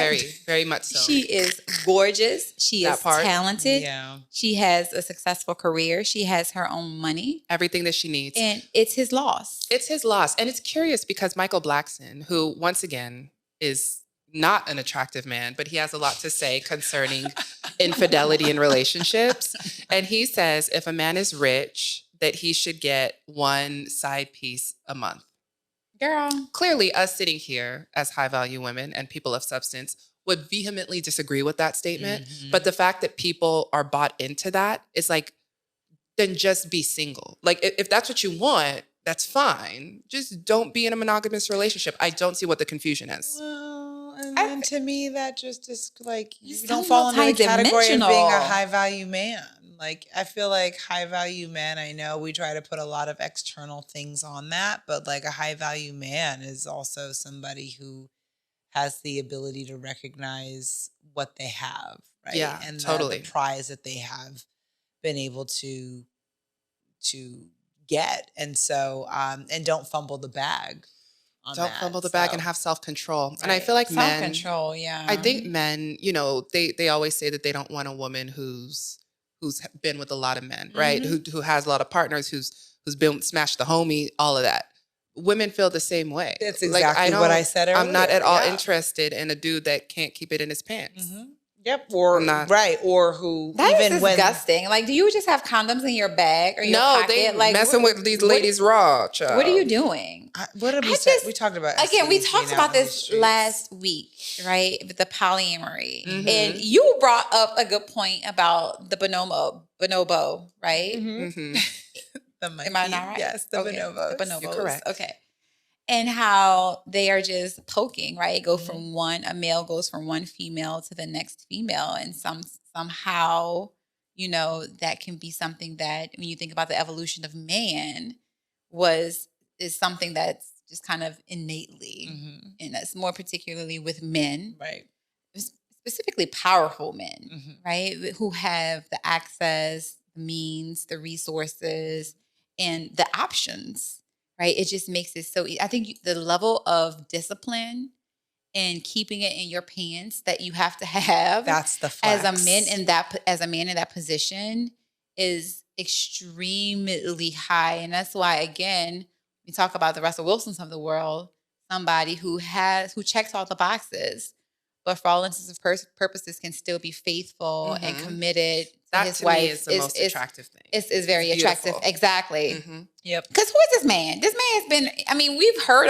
very much so. She is gorgeous. She is talented. Yeah. She has a successful career. She has her own money. Everything that she needs. And it's his loss. It's his loss. And it's curious because Michael Blackson, who once again is not an attractive man, but he has a lot to say concerning infidelity in relationships. And he says if a man is rich, that he should get one side piece a month. Girl. Clearly, us sitting here as high-value women and people of substance would vehemently disagree with that statement. Mm-hmm. But the fact that people are bought into that is like, then just be single. Like, if that's what you want, that's fine. Just don't be in a monogamous relationship. I don't see what the confusion is. Well, and then to me, that just is like, you don't fall into the category of being a high-value man. Like, I feel like high-value men, I know we try to put a lot of external things on that, but like a high-value man is also somebody who has the ability to recognize what they have, right? Yeah, and totally. The prize that they have been able to get. And so, and don't fumble the bag. Don't fumble the bag and have self-control. Right. And I feel like self-control, yeah. I think men, they always say that they don't want a woman who's been with a lot of men, right? Mm-hmm. Who has a lot of partners, who's been smashed the homie, all of that. Women feel the same way. That's exactly what I said earlier. I'm not at all interested in a dude that can't keep it in his pants. Mm-hmm. Yep. Or or who that even is disgusting. Like, do you just have condoms in your bag or your pocket? They like messing with these ladies raw, child. What are you doing? What did we say? We talked about again. We talked about this last week, right? With the polyamory, and you brought up a good point about the bonobo, right? Mm-hmm. Am I not right? Yes, the bonobos. The bonobos. You're correct. Okay. And how they are just poking, right? A male goes from one female to the next female. And somehow, that can be something that when you think about the evolution of man is something that's just kind of innately in us, more particularly with men. Right. Specifically powerful men, right? Who have the access, the means, the resources, and the options. Right. It just makes it so easy. I think the level of discipline and keeping it in your pants that you have to have that's the flex. as a man in that position is extremely high. And that's why, again, we talk about the Russell Wilsons of the world, somebody who checks all the boxes, but for all intents and purposes can still be faithful and committed. That his to wife me is the most attractive thing. It's very attractive. Exactly. Mm-hmm. Yep. Because who is this man? This man has been,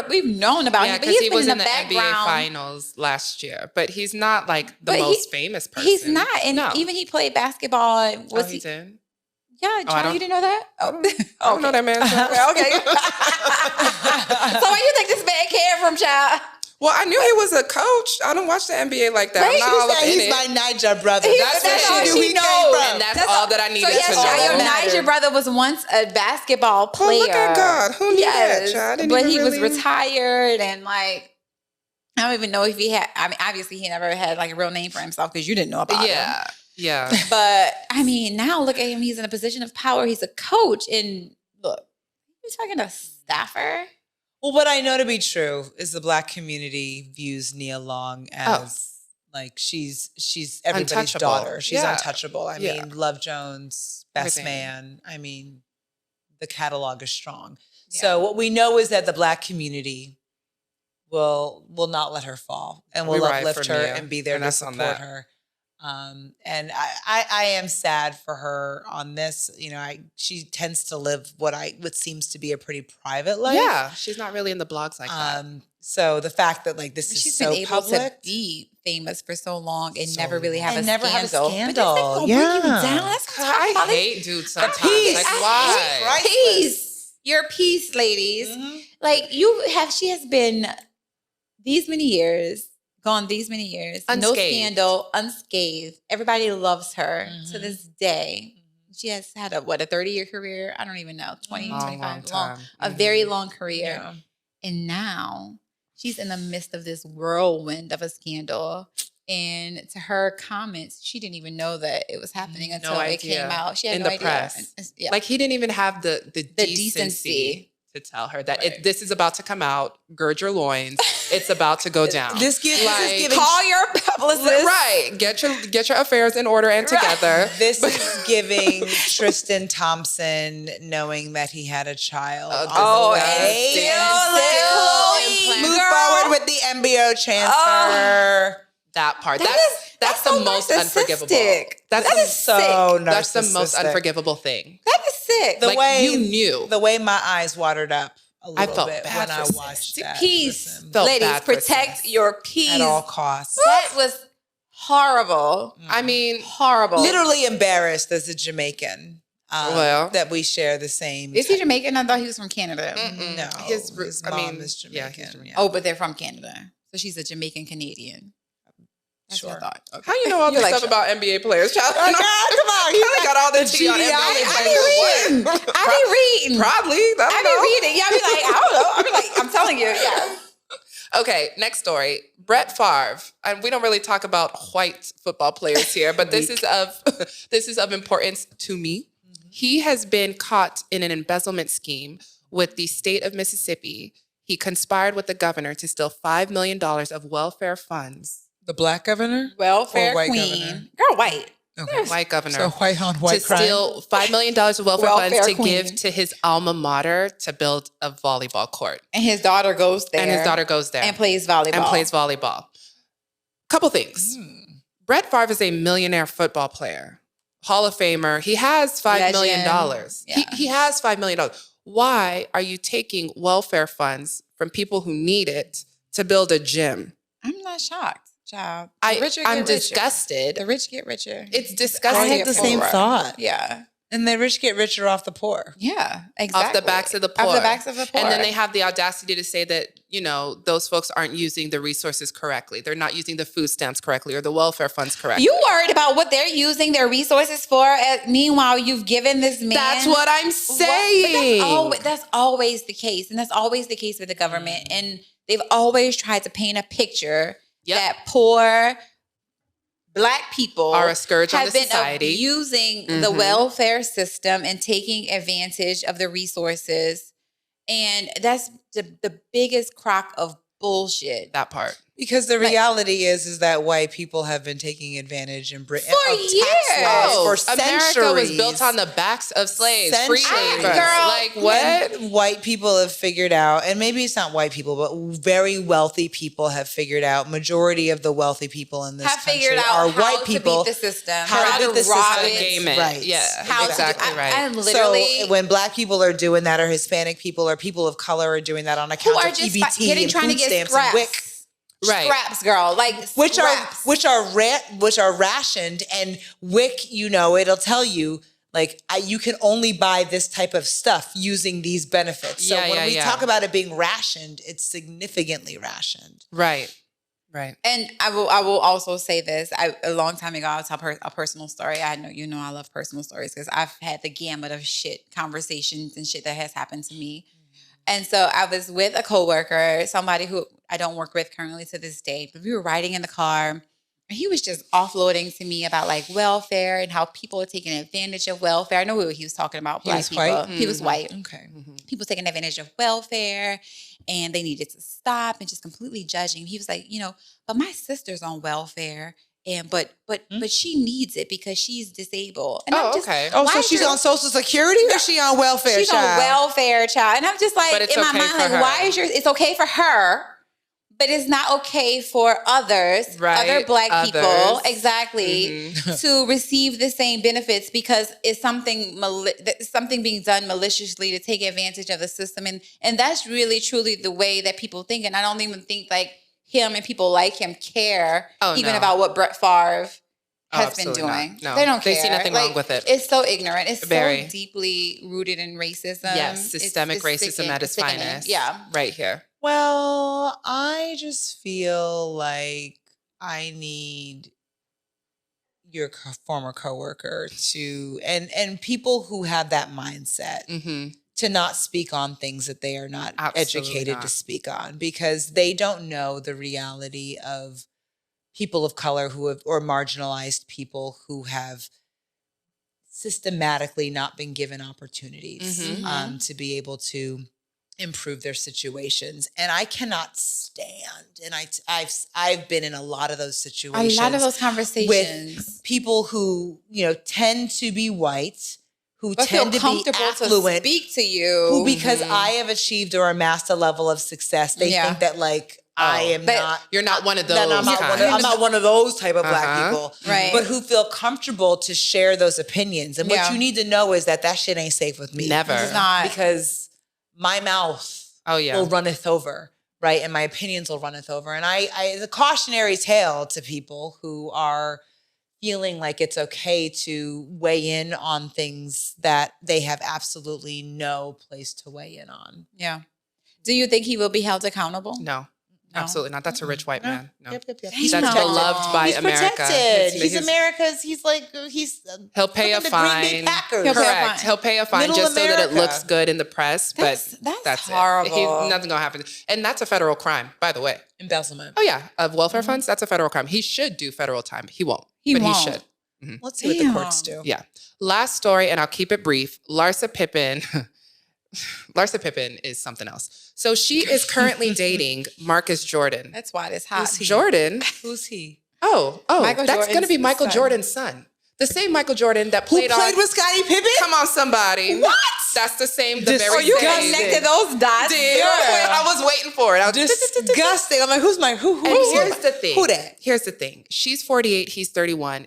we've known about him, but he's been was in the background. NBA finals last year, but he's not like the most famous person. He's not. And even he played basketball. He did? Yeah, John, you didn't know that? I don't know that man. Okay. So what do you think this man came from, child? Well, I knew he was a coach. I don't watch the NBA like that. I'm not all up in it. He's my Niger brother. That's where she knew he came from. And that's all that I needed to know. Your Niger brother was once a basketball player. Oh, look at God. Who knew that, child? But he was retired and like, I don't even know if he had, obviously he never had like a real name for himself because you didn't know about him. Yeah. But now look at him. He's in a position of power. He's a coach. And look, you're talking to a staffer. Well, what I know to be true is the Black community views Nia Long as like she's everybody's daughter. She's untouchable. I mean, Love Jones, best man. I mean, the catalog is strong. Yeah. So what we know is that the Black community will not let her fall and will uplift her and be there to support her. And I am sad for her on this. She tends to live what seems to be a pretty private life. Yeah, she's not really in the blogs like that. So the fact that like this is so public, she's been able to be famous for so long and never really have a scandal. But that's like bring you down. That's I hate dudes sometimes. Like why? Peace. Your peace, ladies. Mm-hmm. Like she has been these many years. Gone these many years. Unscathed. No scandal, unscathed. Everybody loves her to this day. She has had a 30-year career. I don't even know, 20, 25, a Mm-hmm. very long career. Yeah. And now she's in the midst of this whirlwind of a scandal. And to her comments, she didn't even know that it was happening until it came out. She had in no the idea. press. Yeah. Like he didn't even have the decency to tell her that this is about to come out. Gird your loins. It's about to go down. This is giving, call your publicist. Right. Get your affairs in order and together. This is giving Tristan Thompson knowing that he had a child. And still move forward with the embryo transfer. That part. That's so the most unforgivable. That is so narcissistic. That's the most unforgivable thing. That is sick. The way you knew. The way my eyes watered up a little bit bad when I for watched that. Peace. Felt Ladies, bad for protect sis. your peace. At all costs. That was horrible. I mean, horrible. Literally embarrassed as a Jamaican. That we share the same. Is he Jamaican? I thought he was from Canada. No. His mom is Jamaican. Oh, but they're from Canada. So she's a Jamaican Canadian. That's sure. what I thought. Okay. How you know all this stuff about NBA players, child? Oh, God, come on. You got all this tea on NBA players. I be reading. Probably. I be reading. Yeah, I be like, I don't know. I be like, I'm telling you. Yeah. Okay, next story. Brett Favre, and we don't really talk about white football players here, but this is of importance to me. Mm-hmm. He has been caught in an embezzlement scheme with the state of Mississippi. He conspired with the governor to steal $5 million of welfare funds. The black governor? Welfare white queen. Governor? Girl, white. Okay. White governor. So white on white to crime. steal $5 million of welfare funds to queen. give to his alma mater to build a volleyball court. And his daughter goes there. And plays volleyball. Couple things. Brett Favre is a millionaire football player. Hall of Famer. He has $5 million. Yeah. He has $5 million. Why are you taking welfare funds from people who need it to build a gym? I'm not shocked, child. I'm disgusted. The rich get richer. It's disgusting. I had the same thought. Yeah. And the rich get richer off the poor. Yeah, exactly. Off the backs of the poor. Off the backs of the poor. And then they have the audacity to say that, those folks aren't using the resources correctly. They're not using the food stamps correctly or the welfare funds correctly. You worried about what they're using their resources for. Meanwhile, you've given this man. That's what I'm saying. That's always the case. And that's always the case with the government. And they've always tried to paint a picture that poor Black people are a scourge on the society. Have been abusing the welfare system and taking advantage of the resources. And that's the biggest crock of bullshit. That part. Because the reality is that white people have been taking advantage in Britain for years. For centuries. America was built on the backs of slaves, free labor. Like what? White people have figured out, and maybe it's not white people, but very wealthy people have figured out. Majority of the wealthy people in this country are white people. To beat the system, how to beat the rob system. it. Right. Yeah. Exactly right. I literally, so when Black people are doing that, or Hispanic people, or people of color are doing that on account of EBT and food stamps and WIC. Right. Scraps, girl, like which are rationed, and WIC, it'll tell you you can only buy this type of stuff using these benefits. So when we talk about it being rationed, it's significantly rationed. Right. And I will also say this. A long time ago, I'll tell a personal story. I know I love personal stories because I've had the gamut of conversations and shit that has happened to me. And so I was with a coworker, somebody who I don't work with currently to this day, but we were riding in the car and he was just offloading to me about welfare and how people are taking advantage of welfare. I know what he was talking about. Black people. White? He was white. Okay. People taking advantage of welfare and they needed to stop and just completely judging. He was like, but my sister's on welfare. But she needs it because she's disabled. And okay. So she's on Social Security or she on welfare, she's child? On welfare, child. And I'm just like, in my mind, why is it's okay for her, but it's not okay for others, other Black people, exactly, to receive the same benefits because it's something being done maliciously to take advantage of the system. And that's really, truly the way that people think. And I don't even think him and people like him care about what Brett Favre has been doing. No. They don't care. They see nothing wrong with it. It's so ignorant. It's so deeply rooted in racism. Yes, systemic racism at its finest. Yeah. Right here. Well, I just feel like I need your former coworker to, and people who have that mindset to not speak on things that they are not educated to speak on, because they don't know the reality of people of color or marginalized people who have systematically not been given opportunities to be able to improve their situations. And I cannot stand, and I've been in a lot of those situations. A lot of those conversations. With people who, tend to be white, who tend to be affluent, to speak to you. Who, because I have achieved or amassed a level of success, they think that I am not. You're not one of those. I'm not one of those type of black people, right? But who feel comfortable to share those opinions. And what you need to know is that shit ain't safe with me. Never. It's not, because my mouth will runneth over, right? And my opinions will runneth over. And I it's a cautionary tale to people who are feeling like it's okay to weigh in on things that they have absolutely no place to weigh in on. Yeah. Do you think he will be held accountable? No. Absolutely not. That's a rich white man. No. Yep. That's beloved by America. Protected. He's America's. He'll pay a fine. Correct. He'll pay a fine just so that it looks good in the press. But that's horrible. Nothing's gonna happen. And that's a federal crime, by the way. Embezzlement. Oh yeah, of welfare funds. That's a federal crime. He should do federal time. He won't. He should. Let's see what the courts do. Yeah. Last story, and I'll keep it brief. Larsa Pippen. Larsa Pippen is something else. So she is currently dating Marcus Jordan. That's why it's hot. Jordan. Who's he? Oh, that's going to be Michael Jordan's son. The same Michael Jordan that played with Scottie Pippen? Come on, somebody. What? That's the same. Are you connected those dots? I was waiting for it. Disgusting. I'm like, who's who? Here's the thing. Who that? Here's the thing. She's 48. He's 31.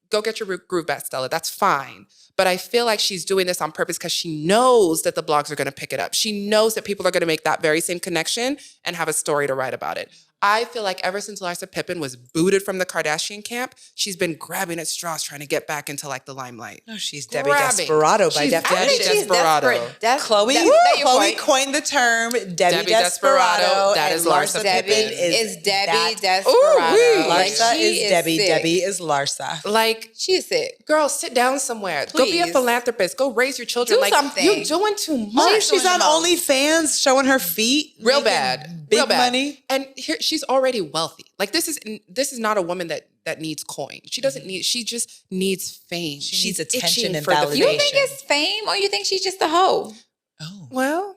Go get your groove back, Stella. That's fine. But I feel like she's doing this on purpose because she knows that the blogs are going to pick it up. She knows that people are going to make that very same connection and have a story to write about it. I feel like ever since Larsa Pippen was booted from the Kardashian camp, she's been grabbing at straws trying to get back into like the limelight. No, she's Debbie Desperado by definition. Debbie Desperado. Chloe coined the term Debbie Desperado. That is Larsa Pippen. Is Debbie Desperado. Larsa is Debbie. Debbie is Larsa. Like, she's sick. Girl, sit down somewhere. Please. Go be a philanthropist. Go raise your children. Do something. You're doing too much. She's on OnlyFans showing her feet. Real bad. Big money. And here she's already wealthy. Like this is not a woman that needs coin. She doesn't need, she just needs fame. She needs attention and validation. validation. You think it's fame or you think she's just a hoe? Oh. Well,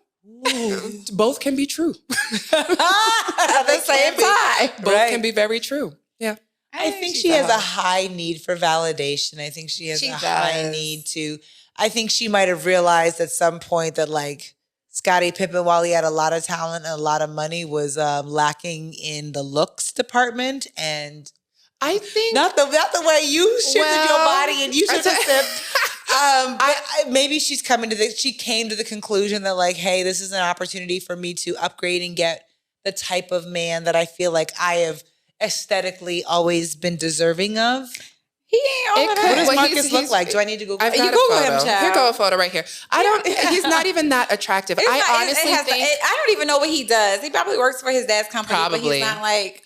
both can be true. At the same time. Both can be very true. Yeah. I think she has a high need for validation. I think she has high need to, I think she might have realized at some point that like Scottie Pippen, while he had a lot of talent and a lot of money, was lacking in the looks department. And I think not the way you shifted your body and you should have but maybe she came to the conclusion that like, hey, this is an opportunity for me to upgrade and get the type of man that I feel like I have aesthetically always been deserving of. He ain't all What does Marcus look like? Do I need to Google him? You Google him, child. Here go a photo right here. He's not even that attractive. I don't even know what he does. He probably works for his dad's company. Probably. But he's not like.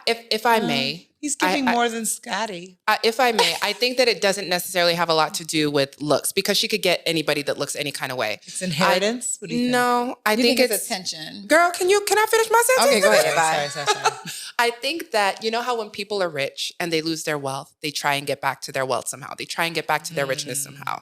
If I may. He's giving more than Scotty. If I may, I think that it doesn't necessarily have a lot to do with looks because she could get anybody that looks any kind of way. It's inheritance? What do you think? No, I think it's attention. Girl, can I finish my sentence? Okay, go ahead. Bye. Sorry. I think that, you know how when people are rich and they lose their wealth, they try and get back to their wealth somehow. They try and get back to their richness somehow.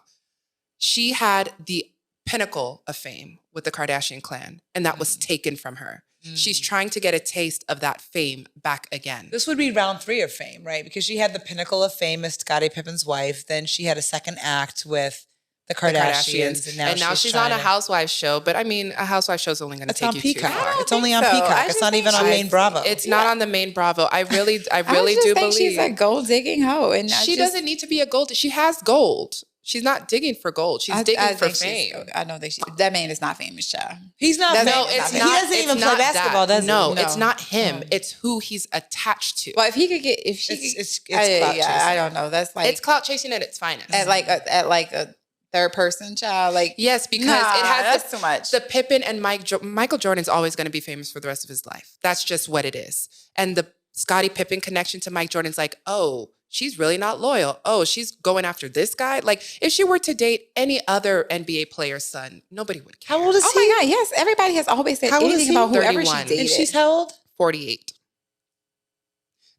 She had the pinnacle of fame with the Kardashian clan, and that was taken from her. She's trying to get a taste of that fame back again. This would be round 3 of fame, right? Because she had the pinnacle of fame as Scottie Pippen's wife. Then she had a second act with the Kardashians. And now she's on a Housewives show. But I mean, a Housewives show is only going to take you too far. It's only on Peacock. It's not even on main Bravo. It's not on the main Bravo. I really do believe she's a gold digging hoe. And she doesn't need to be a gold. She has gold. She's not digging for gold. She's digging for fame. I don't think that man is not famous, child. He's not famous. No, it's he not. He doesn't even play basketball, does he? No, it's not him. It's who he's attached to. Well, if he could get, it's clout chasing. I don't know. That's like it's clout chasing at its finest. At like a third person child, like yes, because it has that's too much. The Pippen and Michael Jordan's always going to be famous for the rest of his life. That's just what it is. And the Scottie Pippen connection to Mike Jordan's like, oh, she's really not loyal. Oh, she's going after this guy. Like, if she were to date any other NBA player's son, nobody would care. How old is he? Oh my God, yes. Everybody has always said anything about whoever 31. she dated. And she's how old? 48.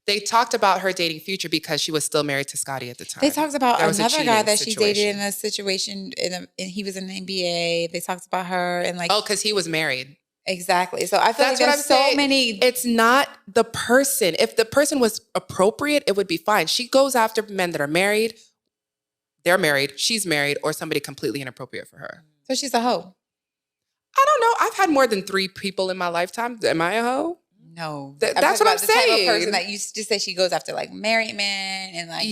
They talked about her dating Future because she was still married to Scottie at the time. They talked about another guy that she dated in a situation, and he was in the NBA. They talked about her and like... Oh, because he was married. Exactly. So I feel like there's so many... It's not the person. If the person was appropriate, it would be fine. She goes after men that are married. They're married. She's married, or somebody completely inappropriate for her. So she's a hoe. I don't know. I've had more than 3 people in my lifetime. Am I a hoe? No. That's what I'm saying. The type of person that you just say she goes after like married men and like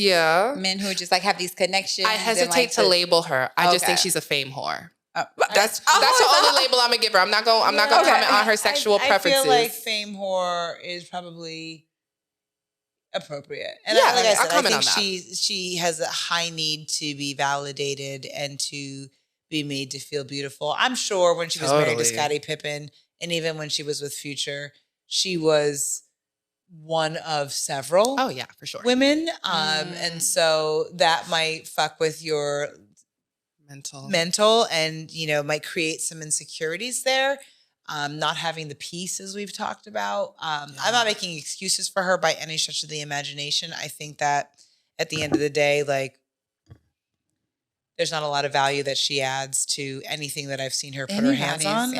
men who just like have these connections. I hesitate to label her. I just think she's a fame whore. That's the only label I'm gonna give her. I'm not gonna comment on her sexual preferences. I feel like fame whore is probably appropriate. And yeah, like I said, I think she has a high need to be validated and to be made to feel beautiful. I'm sure when she was married to Scottie Pippen, and even when she was with Future, she was one of several. Oh yeah, for sure. Women, and so that might fuck with your mental, and might create some insecurities there. Not having the peace, as we've talked about. I'm not making excuses for her by any stretch of the imagination. I think that at the end of the day, like, there's not a lot of value that she adds to anything that I've seen her put her hands on.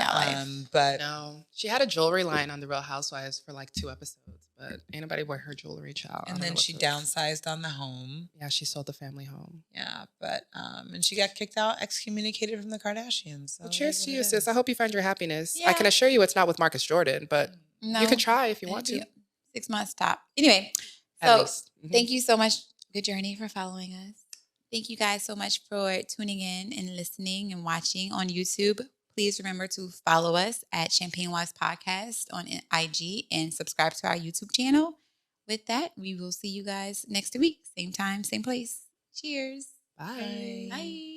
But no, she had a jewelry line on The Real Housewives for like 2 episodes, but ain't nobody wear her jewelry, child. And then she downsized on the home. Yeah, she sold the family home. Yeah, but and she got kicked out, excommunicated from the Kardashians. So well, cheers to you, sis. I hope you find your happiness. Yeah. I can assure you it's not with Marcus Jordan, but you can try if you want to. 6 months stop. Anyway, so thank you so much, Good Journey, for following us. Thank you guys so much for tuning in and listening and watching on YouTube. Please remember to follow us at Champagne Wives Podcast on IG and subscribe to our YouTube channel. With that, we will see you guys next week. Same time, same place. Cheers. Bye. Bye.